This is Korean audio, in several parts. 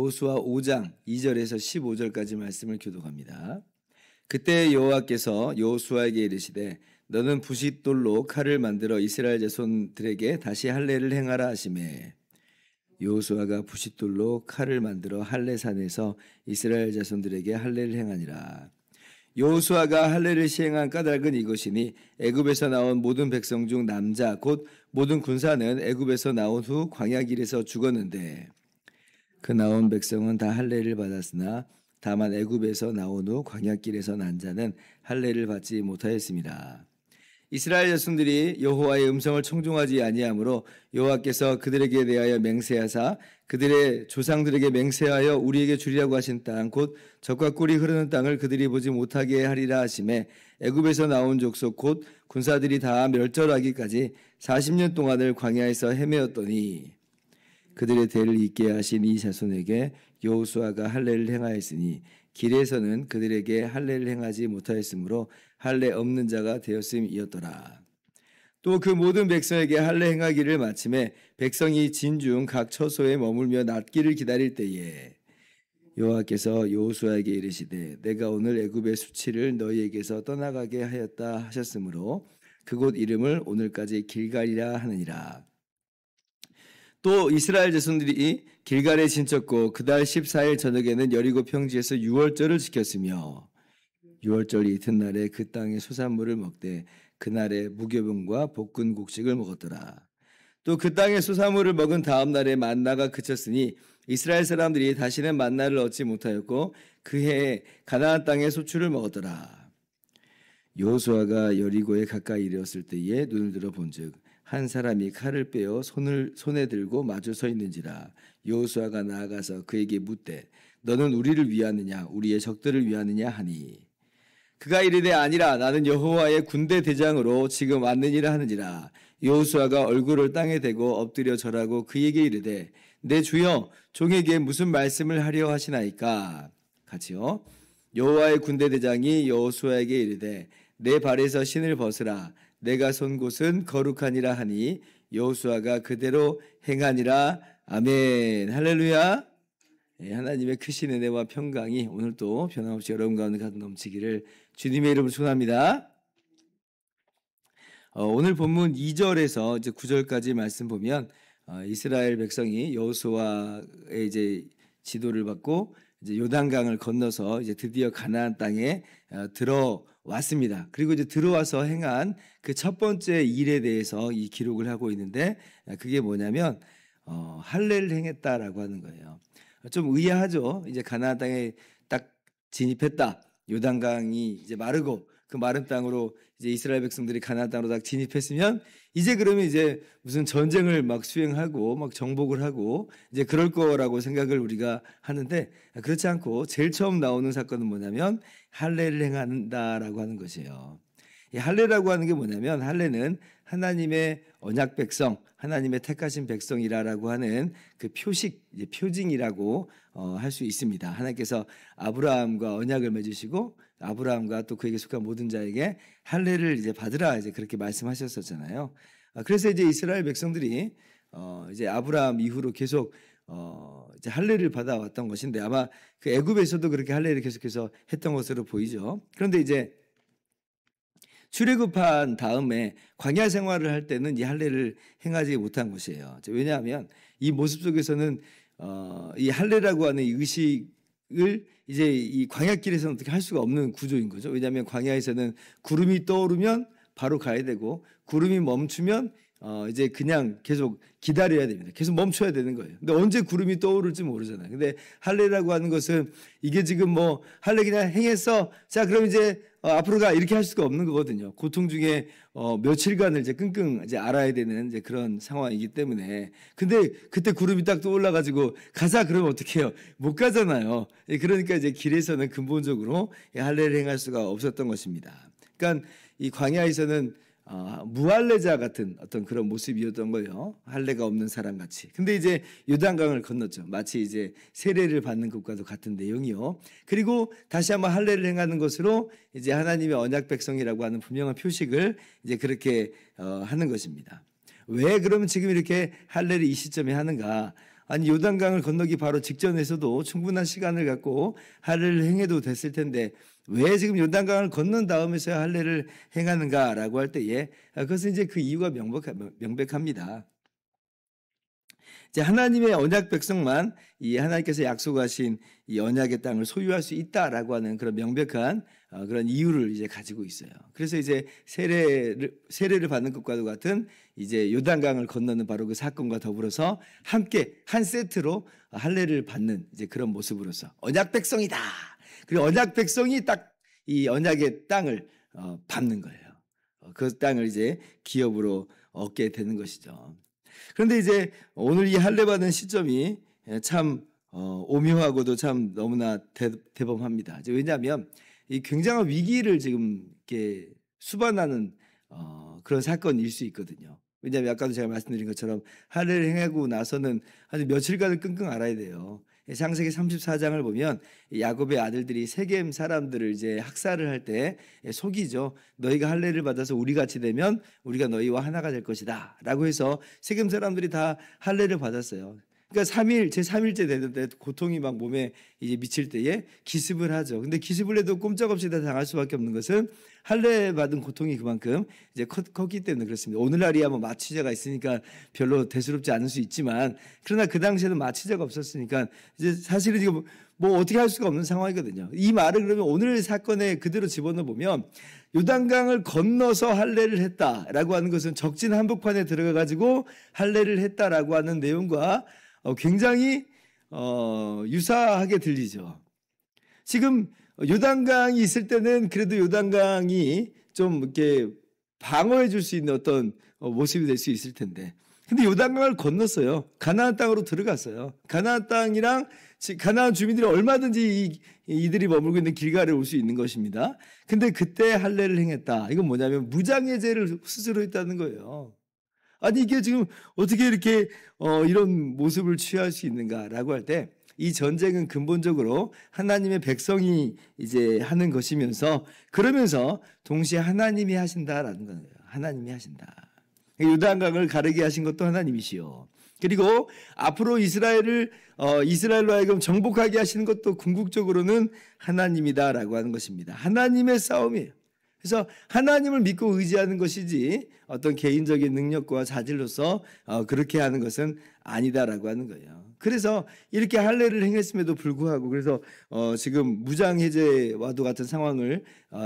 여호수아 5장 2절에서 15절까지 말씀을 교독합니다. 그때 여호와께서 여호수아에게 이르시되 너는 부싯돌로 칼을 만들어 이스라엘 자손들에게 다시 할례를 행하라 하시매 여호수아가 부싯돌로 칼을 만들어 할례산에서 이스라엘 자손들에게 할례를 행하니라. 여호수아가 할례를 시행한 까닭은 이것이니 애굽에서 나온 모든 백성 중 남자 곧 모든 군사는 애굽에서 나온 후 광야길에서 죽었는데 그 나온 백성은 다 할례를 받았으나 다만 애굽에서 나온 후 광야길에서 난 자는 할례를 받지 못하였습니다. 이스라엘 자손들이 여호와의 음성을 청종하지 아니하므로 여호와께서 그들에게 대하여 맹세하사 그들의 조상들에게 맹세하여 우리에게 주리라고 하신 땅 곧 젖과 꿀이 흐르는 땅을 그들이 보지 못하게 하리라 하시매 애굽에서 나온 족속 곧 군사들이 다 멸절하기까지 40년 동안을 광야에서 헤매었더니 그들의 대를 잇게 하신 이 자손에게 여호수아가 할례를 행하였으니 길에서는 그들에게 할례를 행하지 못하였으므로 할례 없는 자가 되었음이었더라. 또 그 모든 백성에게 할례 행하기를 마침에 백성이 진중 각 처소에 머물며 낫기를 기다릴 때에 여호와께서 여호수아에게 이르시되 내가 오늘 애굽의 수치를 너희에게서 떠나가게 하였다 하셨으므로 그곳 이름을 오늘까지 길갈이라 하느니라. 또 이스라엘 자손들이 길갈에 진쳤고 그달 14일 저녁에는 여리고 평지에서 유월절을 지켰으며 유월절 이튿날에 그 땅의 소산물을 먹되 그날에 무교병과 볶은 곡식을 먹었더라. 또 그 땅의 소산물을 먹은 다음 날에 만나가 그쳤으니 이스라엘 사람들이 다시는 만나를 얻지 못하였고 그 해에 가나안 땅의 소출을 먹었더라. 여호수아가 여리고에 가까이 이르렀을 때에 눈을 들어 본즉 한 사람이 칼을 빼어 손에 들고 마주 서 있는지라. 여호수아가 나아가서 그에게 묻되 너는 우리를 위하느냐 우리의 적들을 위하느냐 하니 그가 이르되 아니라 나는 여호와의 군대 대장으로 지금 왔느니라 하는지라. 여호수아가 얼굴을 땅에 대고 엎드려 절하고 그에게 이르되 내 주여 종에게 무슨 말씀을 하려 하시나이까. 같이요. 여호와의 군대 대장이 여호수아에게 이르되 내 발에서 신을 벗으라. 내가 선 곳은 거룩하니라 하니 여호수아가 그대로 행하니라. 아멘. 할렐루야. 하나님의 크신 은혜와 평강이 오늘도 변함없이 여러분 가운데 가득 넘치기를 주님의 이름으로 축원합니다. 오늘 본문 2절에서 이제 9절까지 말씀 보면 이스라엘 백성이 여호수아의 이제 지도를 받고 이제 요단강을 건너서 이제 드디어 가나안 땅에 들어왔습니다. 그리고 이제 들어와서 행한 그 첫 번째 일에 대해서 이 기록을 하고 있는데 그게 뭐냐면 할례를 행했다라고 하는 거예요. 좀 의아하죠. 이제 가나안 땅에 딱 진입했다. 요단강이 이제 마르고 그 마른 땅으로 이제 이스라엘 백성들이 가나안 땅으로 딱 진입했으면 이제 그러면 이제 무슨 전쟁을 막 수행하고 막 정복을 하고 이제 그럴 거라고 생각을 우리가 하는데 그렇지 않고 제일 처음 나오는 사건은 뭐냐면 할례를 행한다라고 하는 것이에요. 이 할례라고 하는 게 뭐냐면 할례는 하나님의 언약 백성, 하나님의 택하신 백성이라고 하는 그 표식, 이제 표징이라고 할 수 있습니다. 하나님께서 아브라함과 언약을 맺으시고 아브라함과 또 그에게 속한 모든 자에게 할례를 이제 받으라 이제 그렇게 말씀하셨었잖아요. 그래서 이제 이스라엘 백성들이 이제 아브라함 이후로 계속 이제 할례를 받아왔던 것인데 아마 그 애굽에서도 그렇게 할례를 계속해서 했던 것으로 보이죠. 그런데 이제 출애굽한 다음에 광야 생활을 할 때는 이 할례를 행하지 못한 것이에요. 왜냐하면 이 모습 속에서는 이 할례라고 하는 이 의식을 이제 이 광야길에서는 어떻게 할 수가 없는 구조인 거죠. 왜냐하면 광야에서는 구름이 떠오르면 바로 가야 되고 구름이 멈추면 이제 그냥 계속 기다려야 됩니다. 계속 멈춰야 되는 거예요. 근데 언제 구름이 떠오를지 모르잖아요. 근데 할례라고 하는 것은 이게 지금 뭐 할례 그냥 행했어. 자, 그럼 이제 앞으로 가 이렇게 할 수가 없는 거거든요. 고통 중에 며칠간을 이제 끙끙 이제 알아야 되는 이제 그런 상황이기 때문에. 근데 그때 구름이 딱 떠올라가지고 가자 그러면 어떻게 해요? 못 가잖아요. 그러니까 이제 길에서는 근본적으로 할례를 행할 수가 없었던 것입니다. 그러니까 이 광야에서는 무할례자 같은 어떤 그런 모습이었던 거예요. 할례가 없는 사람 같이. 근데 이제 요단강을 건넜죠. 마치 이제 세례를 받는 것과도 같은 내용이요. 그리고 다시 한번 할례를 행하는 것으로 이제 하나님의 언약 백성이라고 하는 분명한 표식을 이제 그렇게 하는 것입니다. 왜 그러면 지금 이렇게 할례를 이 시점에 하는가? 아니 요단강을 건너기 바로 직전에서도 충분한 시간을 갖고 할례를 행해도 됐을 텐데 왜 지금 요단강을 건넌 다음에서야 할례를 행하는가라고 할 때에 그것은 이제 그 이유가 명백합니다. 이제 하나님의 언약 백성만 이 하나님께서 약속하신 이 언약의 땅을 소유할 수 있다라고 하는 그런 명백한 그런 이유를 이제 가지고 있어요. 그래서 이제 세례를 받는 것과도 같은 이제 요단강을 건너는 바로 그 사건과 더불어서 함께 한 세트로 할례를 받는 이제 그런 모습으로서 언약 백성이다. 그리고 언약 백성이 딱 이 언약의 땅을 밟는 거예요. 그 땅을 이제 기업으로 얻게 되는 것이죠. 그런데 이제 오늘 이 할례 받는 시점이 참 오묘하고도 참 너무나 대범합니다. 왜냐하면 이 굉장한 위기를 지금 이렇게 수반하는 그런 사건일 수 있거든요. 왜냐하면 아까도 제가 말씀드린 것처럼 할례를 행하고 나서는 아주 며칠간을 끙끙 앓아야 돼요. 창세기 34장을 보면 야곱의 아들들이 세겜 사람들을 이제 학살을 할 때 속이죠. 너희가 할례를 받아서 우리 같이 되면 우리가 너희와 하나가 될 것이다 라고 해서 세겜 사람들이 다 할례를 받았어요. 그러니까 제3일째 되는데 고통이 막 몸에 이제 미칠 때에 기습을 하죠. 근데 기습을 해도 꼼짝없이 다 당할 수밖에 없는 것은 할례 받은 고통이 그만큼 이제 컸기 때문에 그렇습니다. 오늘날이야 뭐 마취제가 있으니까 별로 대수롭지 않을 수 있지만 그러나 그 당시에는 마취제가 없었으니까 이제 사실은 지금 뭐 어떻게 할 수가 없는 상황이거든요. 이 말을 그러면 오늘 사건에 그대로 집어넣어 보면 요단강을 건너서 할례를 했다라고 하는 것은 적진 한복판에 들어가 가지고 할례를 했다라고 하는 내용과 굉장히 유사하게 들리죠. 지금 요단강이 있을 때는 그래도 요단강이 좀 이렇게 방어해 줄 수 있는 어떤 모습이 될 수 있을 텐데 근데 요단강을 건넜어요. 가나안 땅으로 들어갔어요. 가나안 땅이랑 가나안 주민들이 얼마든지 이들이 머물고 있는 길가를 올 수 있는 것입니다. 근데 그때 할례를 행했다. 이건 뭐냐면 무장해제를 스스로 했다는 거예요. 아니 이게 지금 어떻게 이렇게 이런 모습을 취할 수 있는가라고 할 때 이 전쟁은 근본적으로 하나님의 백성이 이제 하는 것이면서 그러면서 동시에 하나님이 하신다라는 거예요. 하나님이 하신다. 요단강을 가르게 하신 것도 하나님이시요. 그리고 앞으로 이스라엘로 하여금 정복하게 하시는 것도 궁극적으로는 하나님이다라고 하는 것입니다. 하나님의 싸움이에요. 그래서 하나님을 믿고 의지하는 것이지 어떤 개인적인 능력과 자질로서 그렇게 하는 것은 아니다라고 하는 거예요. 그래서 이렇게 할례를 행했음에도 불구하고 그래서 지금 무장해제와도 같은 상황을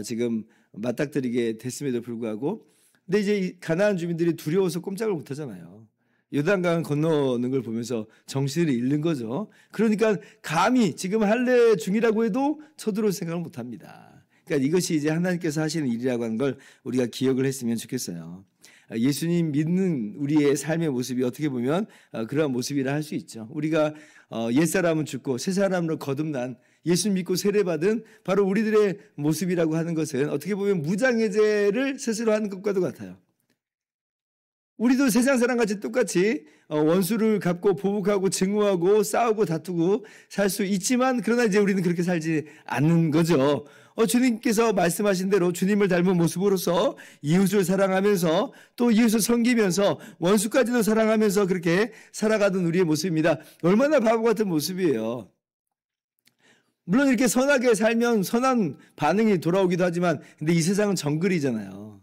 지금 맞닥뜨리게 됐음에도 불구하고 근데 이제 가나안 주민들이 두려워서 꼼짝을 못 하잖아요. 요단강 건너는 걸 보면서 정신을 잃는 거죠. 그러니까 감히 지금 할례 중이라고 해도 쳐들어올 생각을 못 합니다. 그러니까 이것이 이제 하나님께서 하시는 일이라고 하는 걸 우리가 기억을 했으면 좋겠어요. 예수님 믿는 우리의 삶의 모습이 어떻게 보면 그러한 모습이라 할 수 있죠. 우리가 옛사람은 죽고 새사람으로 거듭난 예수 믿고 세례받은 바로 우리들의 모습이라고 하는 것은 어떻게 보면 무장해제를 스스로 하는 것과도 같아요. 우리도 세상 사람같이 똑같이 원수를 갚고 보복하고 증오하고 싸우고 다투고 살 수 있지만 그러나 이제 우리는 그렇게 살지 않는 거죠. 주님께서 말씀하신 대로 주님을 닮은 모습으로서 이웃을 사랑하면서 또 이웃을 섬기면서 원수까지도 사랑하면서 그렇게 살아가던 우리의 모습입니다. 얼마나 바보 같은 모습이에요. 물론 이렇게 선하게 살면 선한 반응이 돌아오기도 하지만 근데 이 세상은 정글이잖아요.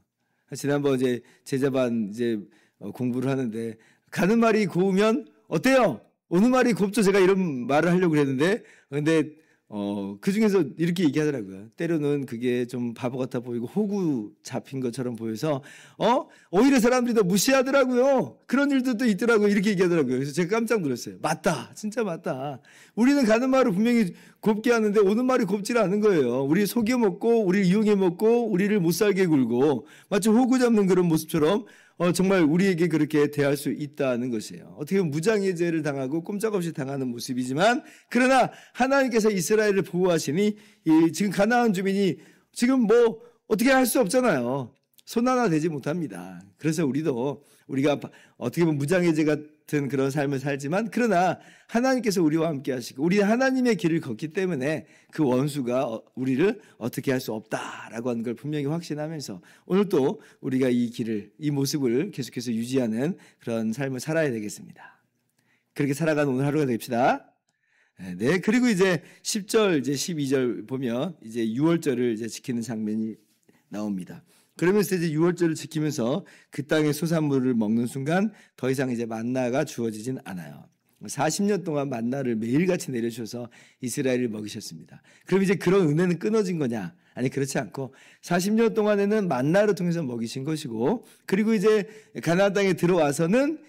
지난번 이제 제자반 이제 공부를 하는데 가는 말이 고우면 어때요? 오는 말이 곱죠. 제가 이런 말을 하려고 했는데 근데 그 중에서 이렇게 얘기하더라고요. 때로는 그게 좀 바보 같아 보이고 호구 잡힌 것처럼 보여서 오히려 사람들이 더 무시하더라고요. 그런 일도 있더라고요. 이렇게 얘기하더라고요. 그래서 제가 깜짝 놀랐어요. 맞다. 진짜 맞다. 우리는 가는 말을 분명히 곱게 하는데 오는 말이 곱지 않은 거예요. 우리 속여 먹고 우리를 이용해 먹고 우리를 못 살게 굴고 마치 호구 잡는 그런 모습처럼 정말 우리에게 그렇게 대할 수 있다는 것이에요. 어떻게 보면 무장해제를 당하고 꼼짝없이 당하는 모습이지만 그러나 하나님께서 이스라엘을 보호하시니 지금 가나안 주민이 지금 뭐 어떻게 할 수 없잖아요. 손 하나 대지 못합니다. 그래서 우리가 어떻게 보면 무장해제 같은 그런 삶을 살지만 그러나 하나님께서 우리와 함께 하시고 우리 하나님의 길을 걷기 때문에 그 원수가 우리를 어떻게 할 수 없다라고 하는 걸 분명히 확신하면서 오늘 또 우리가 이 모습을 계속해서 유지하는 그런 삶을 살아야 되겠습니다. 그렇게 살아가는 오늘 하루가 됩시다. 네, 그리고 이제 10절, 이제 12절 보면 이제 유월절을 이제 지키는 장면이 나옵니다. 그러면서 이제 유월절을 지키면서 그 땅의 소산물을 먹는 순간 더 이상 이제 만나가 주어지진 않아요. 40년 동안 만나를 매일같이 내려주셔서 이스라엘을 먹이셨습니다. 그럼 이제 그런 은혜는 끊어진 거냐? 아니, 그렇지 않고 40년 동안에는 만나를 통해서 먹이신 것이고, 그리고 이제 가나안 땅에 들어와서는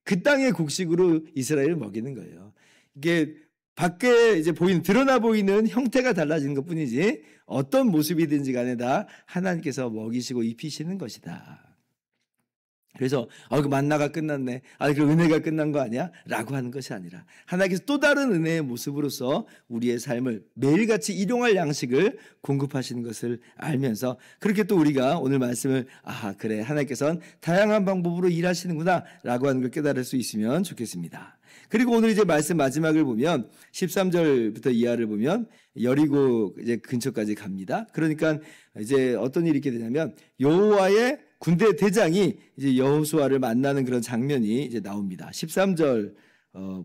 그 땅의 곡식으로 이스라엘을 먹이는 거예요. 이게 밖에 이제 드러나 보이는 형태가 달라지는 것 뿐이지 어떤 모습이든지 간에 다 하나님께서 먹이시고 입히시는 것이다. 그래서 그 만나가 끝났네. 그 은혜가 끝난 거 아니야? 라고 하는 것이 아니라 하나님께서 또 다른 은혜의 모습으로서 우리의 삶을 매일같이 일용할 양식을 공급하시는 것을 알면서 그렇게 또 우리가 오늘 말씀을 그래 하나님께서는 다양한 방법으로 일하시는구나 라고 하는 걸 깨달을 수 있으면 좋겠습니다. 그리고 오늘 이제 말씀 마지막을 보면 13절부터 이하를 보면 여리고 이제 근처까지 갑니다. 그러니까 이제 어떤 일이 있게 되냐면 여호와의 군대 대장이 이제 여호수아를 만나는 그런 장면이 이제 나옵니다. 13절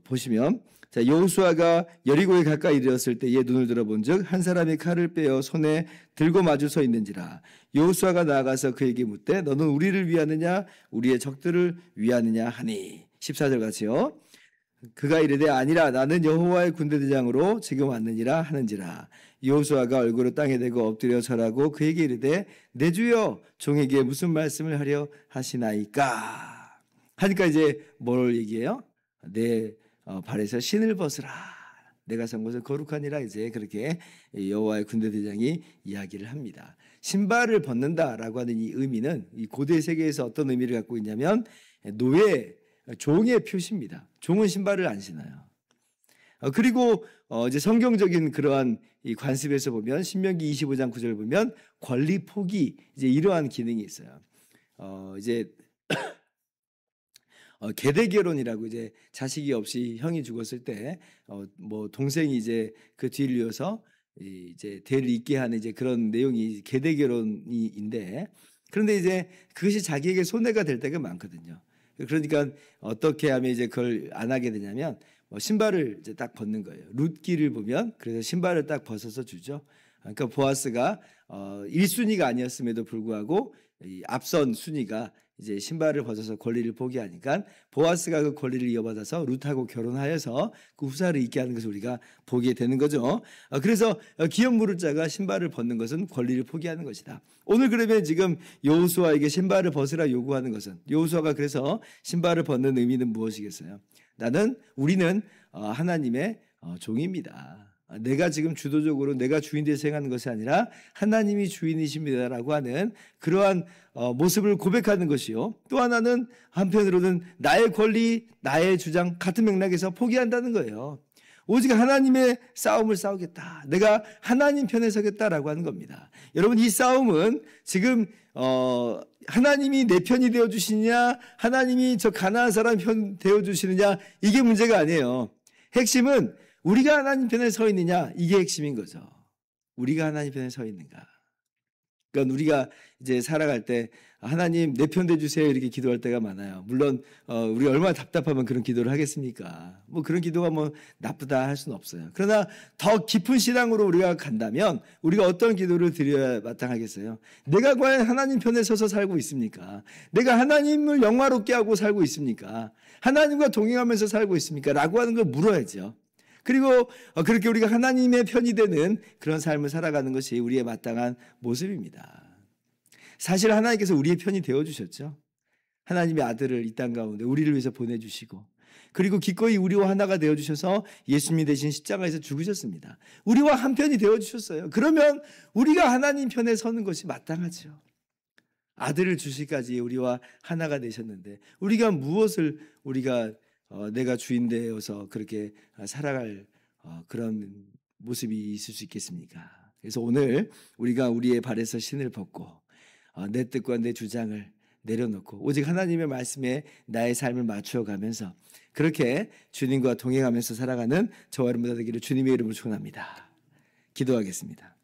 보시면 자, 여호수아가 여리고에 가까이 이르렀을 때에 눈을 들어본즉 한 사람이 칼을 빼어 손에 들고 마주 서 있는지라. 여호수아가 나아가서 그에게 묻되 너는 우리를 위하느냐 우리의 적들을 위하느냐 하니. 14절 같이요. 그가 이르되 아니라 나는 여호와의 군대대장으로 지금 왔느니라 하는지라. 여호수아가 얼굴을 땅에 대고 엎드려 절하고 그에게 이르되 내 주여 종에게 무슨 말씀을 하려 하시나이까. 하니까 이제 뭘 얘기해요? 내 발에서 신을 벗으라. 내가 선 곳은 거룩하니라. 이제 그렇게 여호와의 군대대장이 이야기를 합니다. 신발을 벗는다라고 하는 이 의미는 이 고대 세계에서 어떤 의미를 갖고 있냐면 노예 종의 표시입니다. 종은 신발을 안 신어요. 그리고 이제 성경적인 그러한 이 관습에서 보면 신명기 25장 9절을 보면 권리 포기 이제 이러한 기능이 있어요. 이제 계대 결혼이라고 이제 자식이 없이 형이 죽었을 때 뭐 동생이 이제 그 뒤를 이어서 이제 대를 잇게 하는 이제 그런 내용이 계대 결혼인데 그런데 이제 그것이 자기에게 손해가 될 때가 많거든요. 그러니까 어떻게 하면 이제 그걸 안 하게 되냐면 신발을 이제 딱 벗는 거예요. 룻기를 보면 그래서 신발을 딱 벗어서 주죠. 그러니까 보아스가 1순위가 아니었음에도 불구하고 이 앞선 순위가 이제 신발을 벗어서 권리를 포기하니까 보아스가 그 권리를 이어받아서 룻하고 결혼하여서 그 후사를 있게 하는 것을 우리가 보게 되는 거죠. 그래서 기업 물을 자가 신발을 벗는 것은 권리를 포기하는 것이다. 오늘 그러면 지금 여호수아에게 신발을 벗으라 요구하는 것은 여호수아가 그래서 신발을 벗는 의미는 무엇이겠어요? 우리는 하나님의 종입니다. 내가 지금 주도적으로 내가 주인 되서 행하는 것이 아니라 하나님이 주인이십니다라고 하는 그러한 모습을 고백하는 것이요. 또 하나는 한편으로는 나의 권리, 나의 주장 같은 맥락에서 포기한다는 거예요. 오직 하나님의 싸움을 싸우겠다. 내가 하나님 편에 서겠다라고 하는 겁니다. 여러분 이 싸움은 지금 하나님이 내 편이 되어주시느냐 하나님이 저 가나안 사람 편 되어주시느냐 이게 문제가 아니에요. 핵심은 우리가 하나님 편에 서 있느냐 이게 핵심인 거죠. 우리가 하나님 편에 서 있는가. 그러니까 우리가 이제 살아갈 때 하나님 내 편 돼주세요 이렇게 기도할 때가 많아요. 물론 우리 얼마나 답답하면 그런 기도를 하겠습니까? 뭐 그런 기도가 뭐 나쁘다 할 수는 없어요. 그러나 더 깊은 신앙으로 우리가 간다면 우리가 어떤 기도를 드려야 마땅하겠어요? 내가 과연 하나님 편에 서서 살고 있습니까? 내가 하나님을 영화롭게 하고 살고 있습니까? 하나님과 동행하면서 살고 있습니까? 라고 하는 걸 물어야죠. 그리고 그렇게 우리가 하나님의 편이 되는 그런 삶을 살아가는 것이 우리의 마땅한 모습입니다. 사실 하나님께서 우리의 편이 되어주셨죠. 하나님의 아들을 이 땅 가운데 우리를 위해서 보내주시고 그리고 기꺼이 우리와 하나가 되어주셔서 예수님이 대신 십자가에서 죽으셨습니다. 우리와 한 편이 되어주셨어요. 그러면 우리가 하나님 편에 서는 것이 마땅하죠. 아들을 주시기까지 우리와 하나가 되셨는데 우리가 무엇을 내가 주인 되어서 그렇게 살아갈 그런 모습이 있을 수 있겠습니까? 그래서 오늘 우리가 우리의 발에서 신을 벗고 내 뜻과 내 주장을 내려놓고 오직 하나님의 말씀에 나의 삶을 맞추어 가면서 그렇게 주님과 동행하면서 살아가는 저와 여러분 되기를 주님의 이름으로 축원합니다. 기도하겠습니다.